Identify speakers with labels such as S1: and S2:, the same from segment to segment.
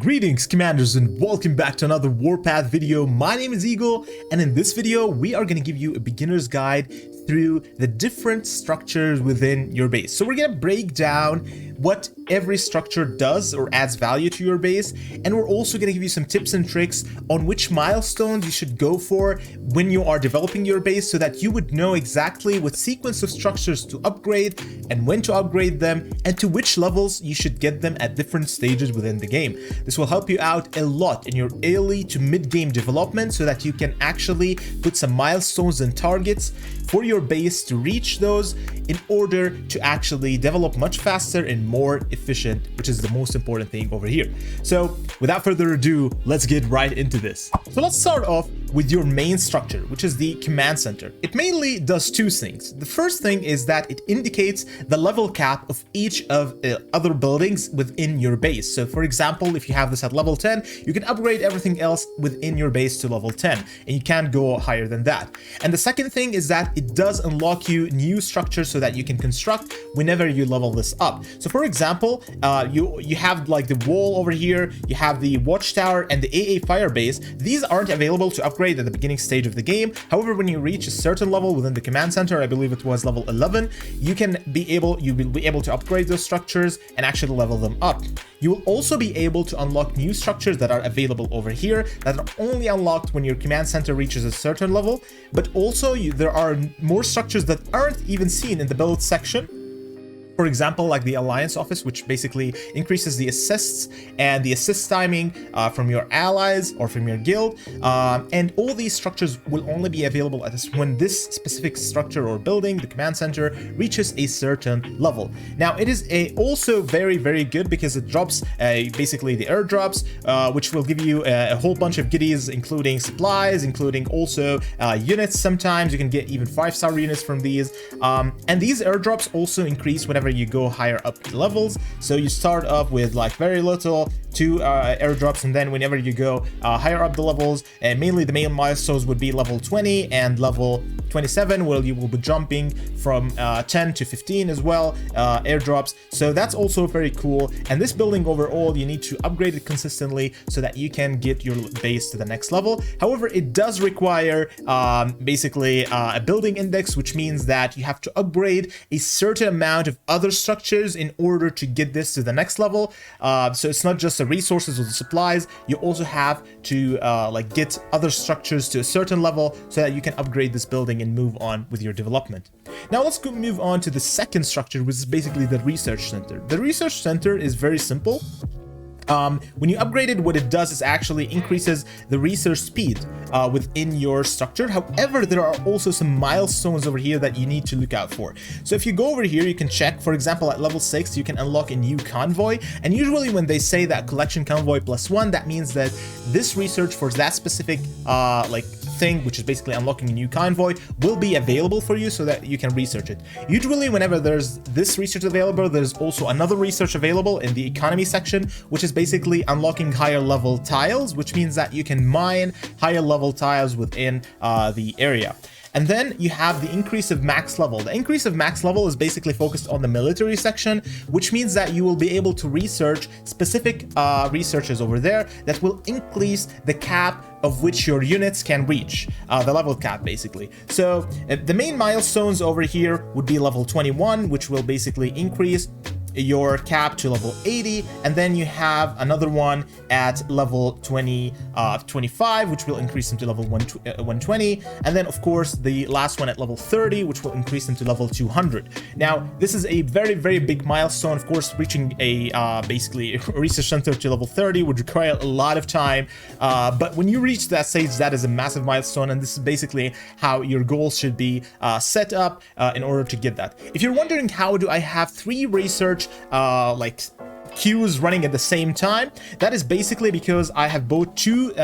S1: Greetings commanders and welcome back to another Warpath video. My name is Eagle and in this video we are going to give you a beginner's guide through the different structures within your base. So we're going to break down what every structure does or adds value to your base, and we're also going to give you some tips and tricks on which milestones you should go for when you are developing your base so that you would know exactly what sequence of structures to upgrade and when to upgrade them and to which levels you should get them at different stages within the game. This will help you out a lot in your early to mid-game development so that you can actually put some milestones and targets for your base to reach those in order to actually develop much faster and more efficient, which is the most important thing over here. So without further ado, let's get right into this. So let's start off with your main structure, which is the command center. It mainly does two things. The first thing is that it indicates the level cap of each of other buildings within your base. So for example, if you have this at level 10, you can upgrade everything else within your base to level 10, and you can't go higher than that. And the second thing is that it does unlock you new structures so that you can construct whenever you level this up. So for example, you have like the wall over here, you have the watchtower and the AA fire base. These aren't available to upgrade at the beginning stage of the game. However, when you reach a certain level within the command center, I believe it was level 11, you will be able to upgrade those structures and actually level them up. You will also be able to unlock new structures that are available over here that are only unlocked when your command center reaches a certain level, but also there are more structures that aren't even seen in the build section. For example, like the Alliance Office, which basically increases the assists and the assist timing from your allies or from your guild. And all these structures will only be available when this specific structure or building, the command center, reaches a certain level. Now, it is also very, very good because it drops basically the airdrops, which will give you a whole bunch of goodies, including supplies, including also units. Sometimes you can get even 5-star units from these. And these airdrops also increase whenever you go higher up the levels. So you start up with like very little, 2 airdrops, and then whenever you go higher up the levels, mainly the main milestones would be level 20 and level 27, where you will be jumping from 10 to 15 as well, airdrops. So that's also very cool. And this building overall, you need to upgrade it consistently so that you can get your base to the next level. However, it does require basically a building index, which means that you have to upgrade a certain amount of other structures in order to get this to the next level. So it's not just the resources or the supplies, you also have to like get other structures to a certain level so that you can upgrade this building and move on with your development. Now let's move on to the second structure, which is basically the research center. The research center is very simple. When you upgrade it, what it does is actually increases the research speed within your structure. However, there are also some milestones over here that you need to look out for. So if you go over here, you can check, for example, at level 6, you can unlock a new convoy. And usually when they say that collection convoy +1, that means that this research for that specific thing, which is basically unlocking a new convoy, will be available for you so that you can research it. Usually whenever there's this research available, there's also another research available in the economy section, which is basically unlocking higher level tiles, which means that you can mine higher level tiles within the area. And then you have the increase of max level. The increase of max level is basically focused on the military section, which means that you will be able to research specific researches over there that will increase the cap of which your units can reach, the level cap basically. So the main milestones over here would be level 21, which will basically increase your cap to level 80, and then you have another one at level 25, which will increase them to level 120, and then of course the last one at level 30, which will increase them to level 200. Now this is a very, very big milestone. Of course, reaching a basically a research center to level 30 would require a lot of time, but when you reach that stage, that is a massive milestone, and this is basically how your goals should be set up in order to get that. If you're wondering how do I have 3 research queues running at the same time, that is basically because I have bought 2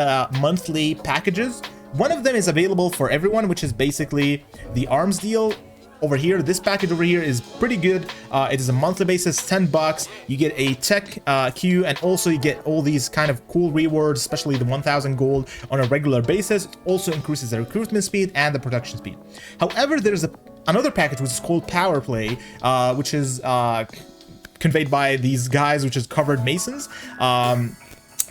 S1: monthly packages. One of them is available for everyone, which is basically the arms deal. Over here, this package over here is pretty good. It is a monthly basis, $10. You get a tech queue, and also you get all these kind of cool rewards, especially the 1000 gold on a regular basis. It also increases the recruitment speed and the production speed. However, there's another package which is called Power Play, which is conveyed by these guys, which is covered masons.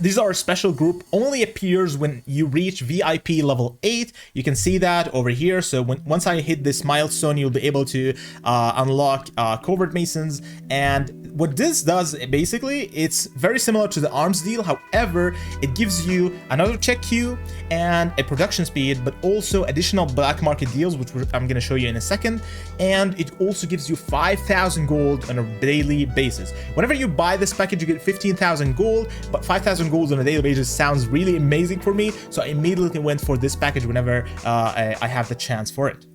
S1: These are a special group, only appears when you reach VIP level 8. You can see that over here. So once I hit this milestone, you'll be able to unlock Covert Masons. And what this does, basically, it's very similar to the arms deal. However, it gives you another check queue and a production speed, but also additional black market deals, which I'm going to show you in a second. And it also gives you 5,000 gold on a daily basis. Whenever you buy this package, you get 15,000 gold, but 5,000 gold on a daily basis sounds really amazing for me. So I immediately went for this package whenever I have the chance for it.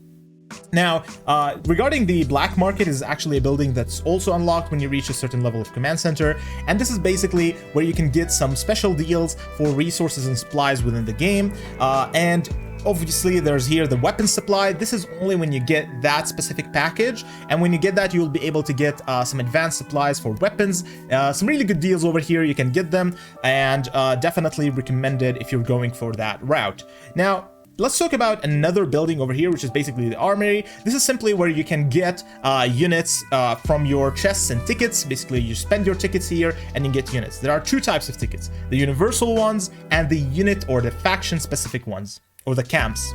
S1: Now, regarding the black market, is actually a building that's also unlocked when you reach a certain level of command center, and this is basically where you can get some special deals for resources and supplies within the game. And obviously there's here the weapon supply. This is only when you get that specific package, and when you get that, you'll be able to get some advanced supplies for weapons. Some really good deals over here, you can get them, and definitely recommended if you're going for that route. Now, let's talk about another building over here, which is basically the armory. This is simply where you can get units from your chests and tickets. Basically, you spend your tickets here and you get units. There are two types of tickets, the universal ones and the unit or the faction specific ones, or the camps.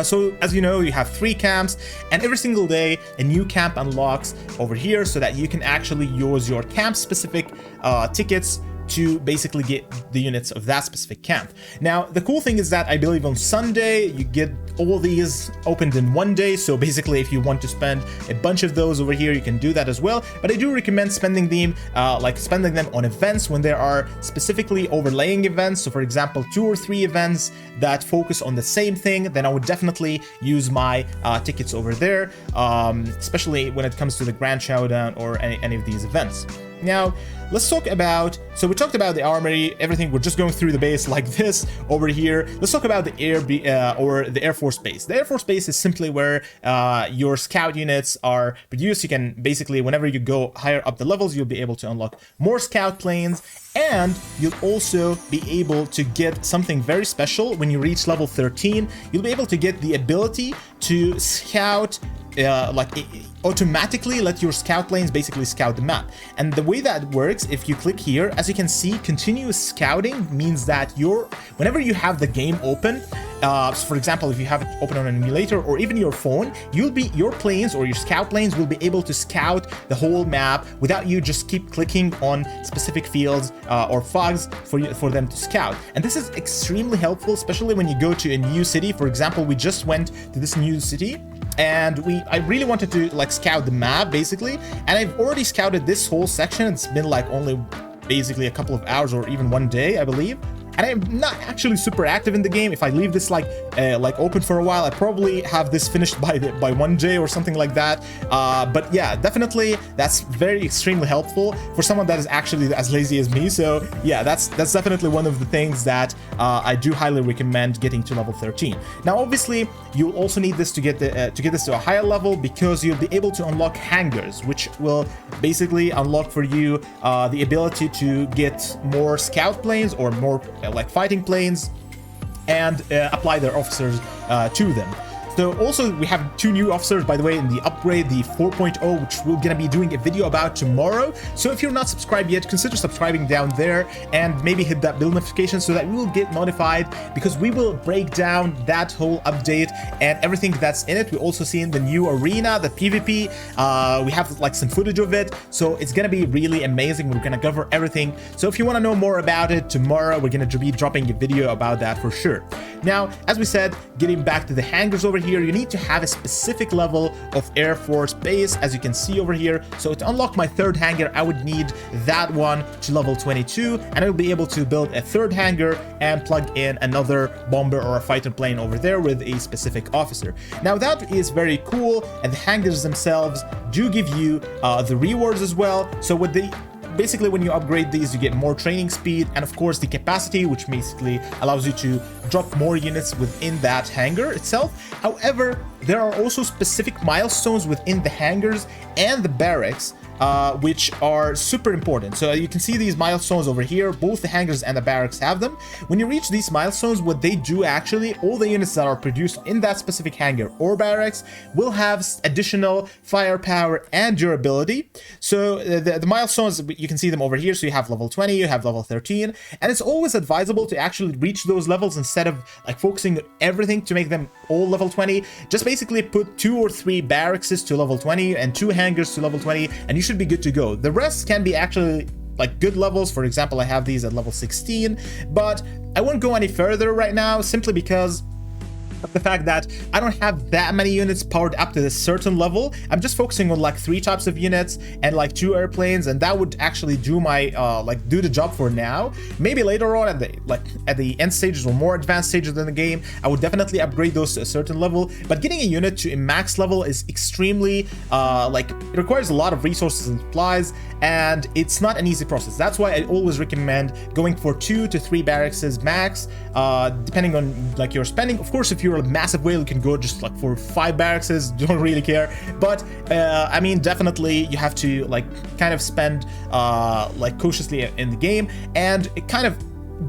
S1: So as you know, you have 3 camps, and every single day a new camp unlocks over here so that you can actually use your camp specific tickets to basically get the units of that specific camp. Now, the cool thing is that I believe on Sunday you get all these opened in one day, so basically if you want to spend a bunch of those over here, you can do that as well. But I do recommend spending them on events when there are specifically overlaying events. So for example, 2 or 3 events that focus on the same thing, then I would definitely use my tickets over there, especially when it comes to the Grand Showdown or any of these events. Now, let's talk about, so we talked about the armory, everything. We're just going through the base like this over here. Let's talk about the Air Force base. The Air Force base is simply where your scout units are produced. You can basically, whenever you go higher up the levels, you'll be able to unlock more scout planes, and you'll also be able to get something very special when you reach level 13. You'll be able to get the ability to scout, automatically let your scout planes basically scout the map. And the way that works, if you click here, as you can see, continuous scouting means that whenever you have the game open, so for example, if you have it open on an emulator or even your phone, your planes or your scout planes will be able to scout the whole map without you just keep clicking on specific fields or fogs for them to scout. And this is extremely helpful, especially when you go to a new city. For example, we just went to this new city, and I really wanted to scout the map basically, and I've already scouted this whole section. It's been only basically a couple of hours or even one day, I believe. And I'm not actually super active in the game. If I leave this open for a while, I probably have this finished by one day or something like that. But yeah, definitely that's extremely helpful for someone that is actually as lazy as me. So yeah, that's definitely one of the things that I do highly recommend getting to level 13. Now, obviously, you'll also need this to get this to a higher level, because you'll be able to unlock hangars, which will basically unlock for you the ability to get more scout planes or more fighting planes, and apply their officers to them. So also we have 2 new officers, by the way, in the upgrade, the 4.0, which we're gonna be doing a video about tomorrow. So if you're not subscribed yet, consider subscribing down there, and maybe hit that bell notification so that we will get notified, because we will break down that whole update and everything that's in it. We also see in the new arena, the PvP, we have some footage of it, so it's gonna be really amazing. We're gonna cover everything. So if you want to know more about it, tomorrow we're gonna be dropping a video about that for sure. Now, as we said, getting back to the hangars over here, you need to have a specific level of Air Force base, as you can see over here. So to unlock my 3rd hangar, I would need that one to level 22, and I'll be able to build a 3rd hangar and plug in another bomber or a fighter plane over there with a specific officer. Now that is very cool, and the hangars themselves do give you the rewards as well. So basically when you upgrade these, you get more training speed, and of course the capacity, which basically allows you to drop more units within that hangar itself. However, there are also specific milestones within the hangars and the barracks which are super important. So you can see these milestones over here. Both the hangars and the barracks have them. When you reach these milestones, what they do actually, all the units that are produced in that specific hangar or barracks will have additional firepower and durability. So the milestones, you can see them over here. So you have level 20, you have level 13, and it's always advisable to actually reach those levels instead of like focusing on everything to make them all level 20. Just basically put 2 or 3 barracks to level 20 and 2 hangars to level 20, and you should be good to go. The rest can be actually like good levels. For example, I have these at level 16, but I won't go any further right now simply because of the fact that I don't have that many units powered up to this certain level. I'm just focusing on like 3 types of units and like 2 airplanes, and that would actually do my do the job for now. Maybe later on at the end stages or more advanced stages in the game, I would definitely upgrade those to a certain level. But getting a unit to a max level is extremely it requires a lot of resources and supplies, and it's not an easy process. That's why I always recommend going for 2 to 3 barracks max, depending on like your spending. Of course, if you're a massive whale, you can go just like for 5 barracks, don't really care. But I mean, definitely you have to like kind of spend like cautiously in the game and kind of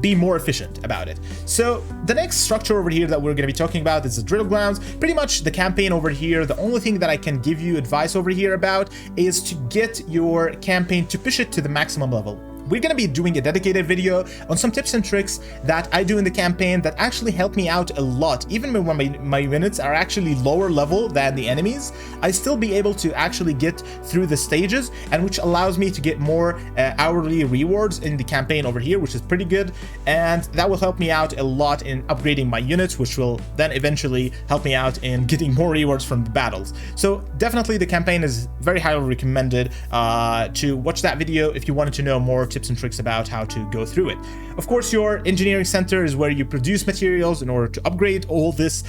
S1: be more efficient about it. So the next structure over here that we're going to be talking about is the drill grounds. Pretty much the campaign over here, the only thing that I can give you advice over here about is to get your campaign to push it to the maximum level. We're going to be doing a dedicated video on some tips and tricks that I do in the campaign that actually help me out a lot. Even when my units are actually lower level than the enemies, I still be able to actually get through the stages, and which allows me to get more hourly rewards in the campaign over here, which is pretty good. And that will help me out a lot in upgrading my units, which will then eventually help me out in getting more rewards from the battles. So definitely the campaign is very highly recommended to watch that video if you wanted to know more tips and tricks about how to go through it. Of course, your engineering center is where you produce materials in order to upgrade all this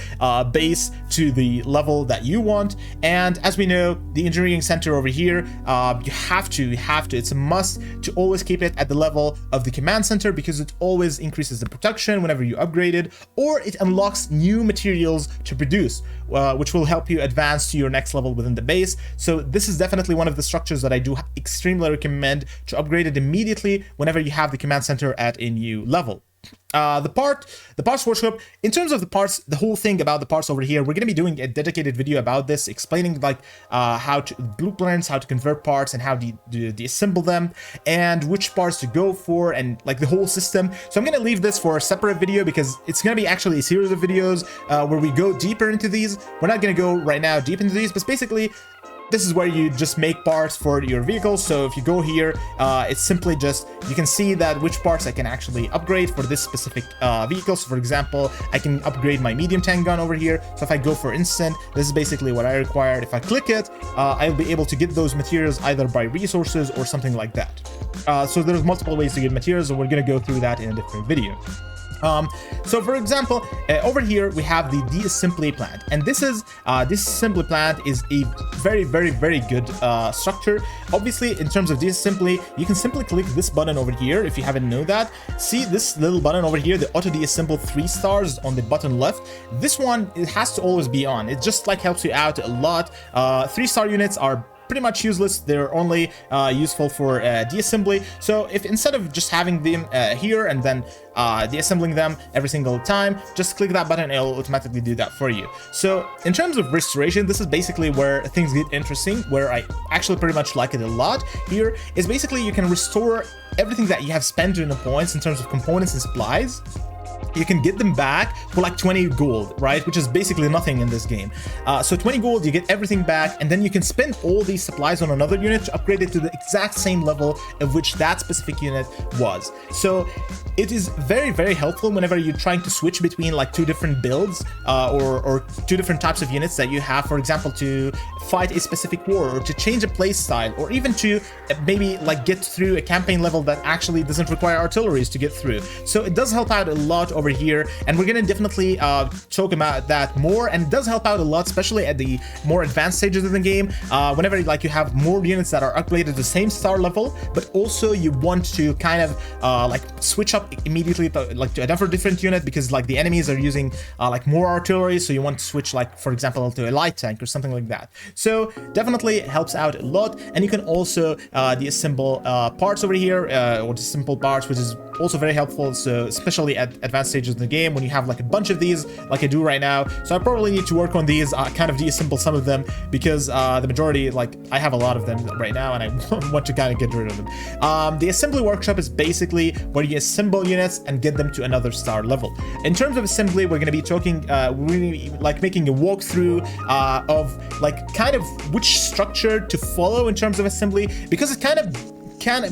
S1: base to the level that you want. And as we know, the engineering center over here, you have to, it's a must to always keep it at the level of the command center, because it always increases the production whenever you upgrade it, or it unlocks new materials to produce, which will help you advance to your next level within the base. So this is definitely one of the structures that I do extremely recommend to upgrade it immediately whenever you have the command center at a new level. The parts workshop, in terms of the parts, the whole thing about the parts over here, we're going to be doing a dedicated video about this, explaining like how to blueprints, how to convert parts, and how to deassemble them, and which parts to go for, and like the whole system. So I'm going to leave this for a separate video because it's going to be actually a series of videos where we go deeper into these. We're not going to go right now deep into these, but basically this is where you just make parts for your vehicles. So if you go here, it's simply just, you can see that which parts I can actually upgrade for this specific vehicle. So for example, I can upgrade my medium tank gun over here. So if I go for instant, this is basically what I required. If I click it, I'll be able to get those materials either by resources or something like that. So there's multiple ways to get materials, and we're going to go through that in a different video. So for example, over here we have the disassembly plant, and this disassembly plant is a very good structure. Obviously, in terms of disassembly, you can simply click this button over here. If you haven't know that, see this little button over here, the auto deassemble 3 stars on the bottom left. This one, it has to always be on. It just like helps you out a lot. 3-star units are pretty much useless. They're only useful for deassembly. So if instead of just having them here and then deassembling them every single time, just click that button, it'll automatically do that for you. So in terms of restoration, this is basically where things get interesting, where I actually pretty much like it a lot. Here is basically you can restore everything that you have spent in the points in terms of components and supplies. You can get them back for like 20 gold, right? Which is basically nothing in this game. So 20 gold, you get everything back, and then you can spend all these supplies on another unit to upgrade it to the exact same level of which that specific unit was. So it is very helpful whenever you're trying to switch between like 2 different builds or 2 different types of units that you have, for example, to fight a specific war, or to change a play style, or even to maybe like get through a campaign level that actually doesn't require artilleries to get through. So it does help out a lot lot over here, and we're gonna definitely talk about that more. And it does help out a lot, especially at the more advanced stages of the game, whenever like you have more units that are upgraded to the same star level, but also you want to kind of like switch up immediately to, like, to a different unit, because like the enemies are using like more artillery, so you want to switch, like for example, to a light tank or something like that. So definitely it helps out a lot. And you can also deassemble parts over here, or just simple parts, which is also very helpful. So especially at advanced stages of the game, when you have like a bunch of these like I do right now. So I probably need to work on these, kind of deassemble some of them, because the majority, like I have a lot of them right now and I want to kind of get rid of them. The assembly workshop is basically where you assemble units and get them to another star level. In terms of assembly, we're going to be talking, really like making a walkthrough of like kind of which structure to follow in terms of assembly, because it's kind of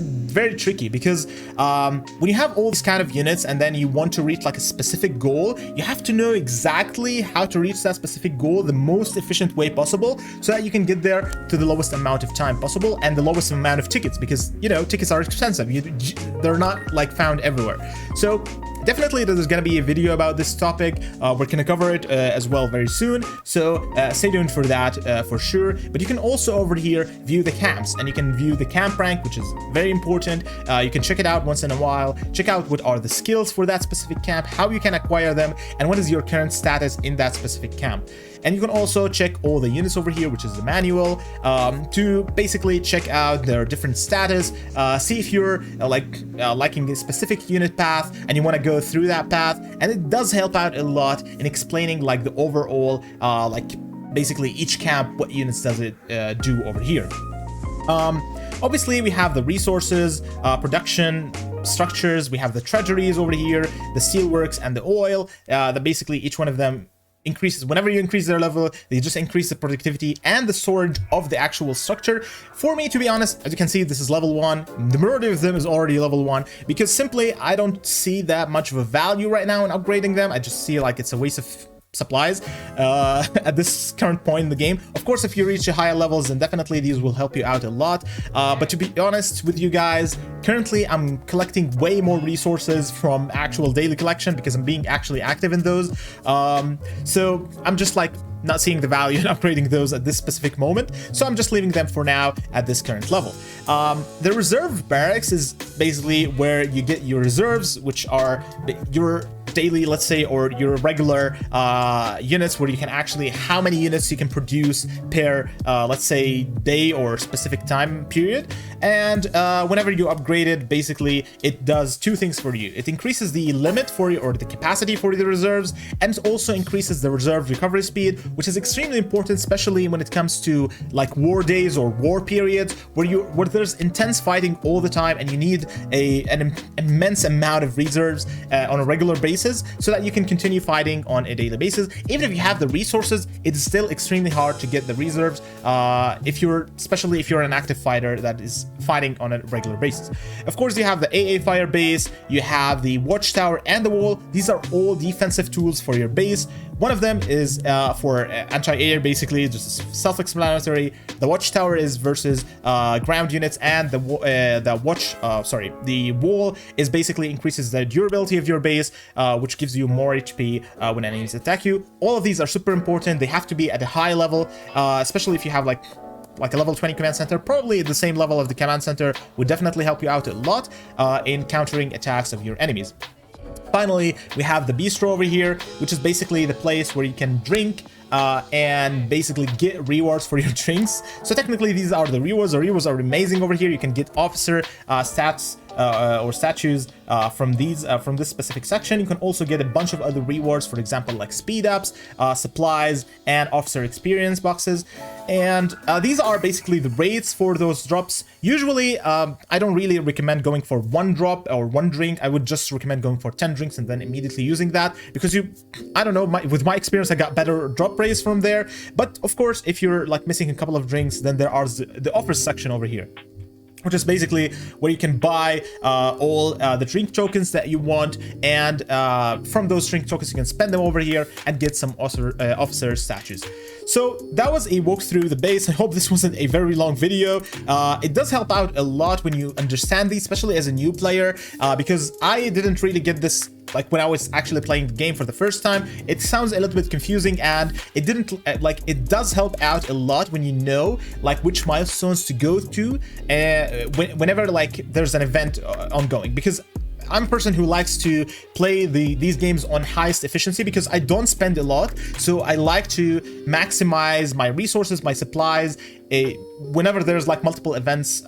S1: very tricky, because when you have all these kind of units and then you want to reach like a specific goal, you have to know exactly how to reach that specific goal the most efficient way possible, so that you can get there to the lowest amount of time possible and the lowest amount of tickets, because you know tickets are expensive. They're not like found everywhere. So definitely there's going to be a video about this topic. We're going to cover it as well very soon, so stay tuned for that for sure. But you can also over here view the camps, and you can view the camp rank, which is very important. You can check it out once in a while, check out what are the skills for that specific camp, how you can acquire them, and what is your current status in that specific camp. And you can also check all the units over here, which is the manual, to basically check out their different status, see if you're liking a specific unit path and you want to go through that path. And it does help out a lot in explaining like the overall, like basically each camp, what units does it do over here. Obviously we have the resources, production structures, we have the treasuries over here, the steelworks and the oil, that basically each one of them increases. Whenever you increase their level, they just increase the productivity and the storage of the actual structure. For me, to be honest, as you can see, this is level 1. The majority of them is already level 1, because simply I don't see that much of a value right now in upgrading them. I just see like it's a waste of supplies at this current point in the game. Of course, if you reach the higher levels, then definitely these will help you out a lot. But to be honest with you guys, currently I'm collecting way more resources from actual daily collection, because I'm being actually active in those. So I'm just like not seeing the value in upgrading those at this specific moment, so I'm just leaving them for now at this current level. The reserve barracks is basically where you get your reserves, which are your daily, let's say, or your regular units, where you can actually how many units you can produce per let's say day or specific time period. And whenever you upgrade it, basically it does two things for you. It increases the limit for you, or the capacity for the reserves, and it also increases the reserve recovery speed, which is extremely important, especially when it comes to like war days or war periods where there's intense fighting all the time and you need an immense amount of reserves on a regular basis, so that you can continue fighting on a daily basis. Even if you have the resources, it is still extremely hard to get the reserves, especially if you're an active fighter that is fighting on a regular basis. Of course, you have the AA fire base, you have the watchtower and the wall. These are all defensive tools for your base. One of them is for anti-air, basically, just self-explanatory. The watchtower is versus ground units, and the wall is basically increases the durability of your base, which gives you more HP when enemies attack you. All of these are super important. They have to be at a high level, especially if you have like a level 20 command center. Probably the same level of the command center would definitely help you out a lot in countering attacks of your enemies. Finally, we have the bistro over here, which is basically the place where you can drink and basically get rewards for your drinks. So technically these are the rewards. The rewards are amazing over here. You can get officer stats or statues from this specific section. You can also get a bunch of other rewards, for example, like speed ups, supplies, and officer experience boxes. And these are basically the rates for those drops. Usually, I don't really recommend going for one drop or one drink. I would just recommend going for 10 drinks and then immediately using that, because I don't know, with my experience, I got better drop rates from there. But of course, if you're like missing a couple of drinks, then there are the offers section over here, which is basically where you can buy all the drink tokens that you want, and from those drink tokens you can spend them over here and get some officer statues. So that was a walk through the base. I hope this wasn't a very long video. It does help out a lot when you understand these, especially as a new player, because I didn't really get this like when I was actually playing the game for the first time. It sounds a little bit confusing, and it didn't like, it does help out a lot when you know like which milestones to go to whenever like there's an event ongoing, because I'm a person who likes to play these games on highest efficiency because I don't spend a lot, so I like to maximize my resources, my supplies, whenever there's like multiple events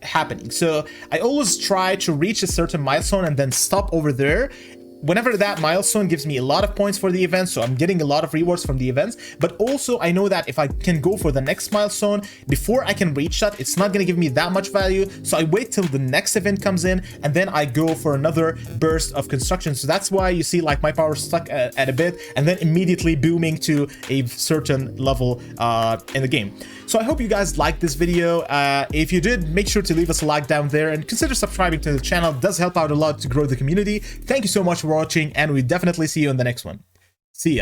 S1: happening. So I always try to reach a certain milestone and then stop over there. Whenever that milestone gives me a lot of points for the event, so I'm getting a lot of rewards from the events, but also I know that if I can go for the next milestone before I can reach that, it's not going to give me that much value, so I wait till the next event comes in and then I go for another burst of construction. So that's why you see like my power stuck at a bit and then immediately booming to a certain level in the game. So I hope you guys liked this video. If you did, make sure to leave us a like down there and consider subscribing to the channel. It does help out a lot to grow the community. Thank you so much for watching, and we definitely see you in the next one. See ya.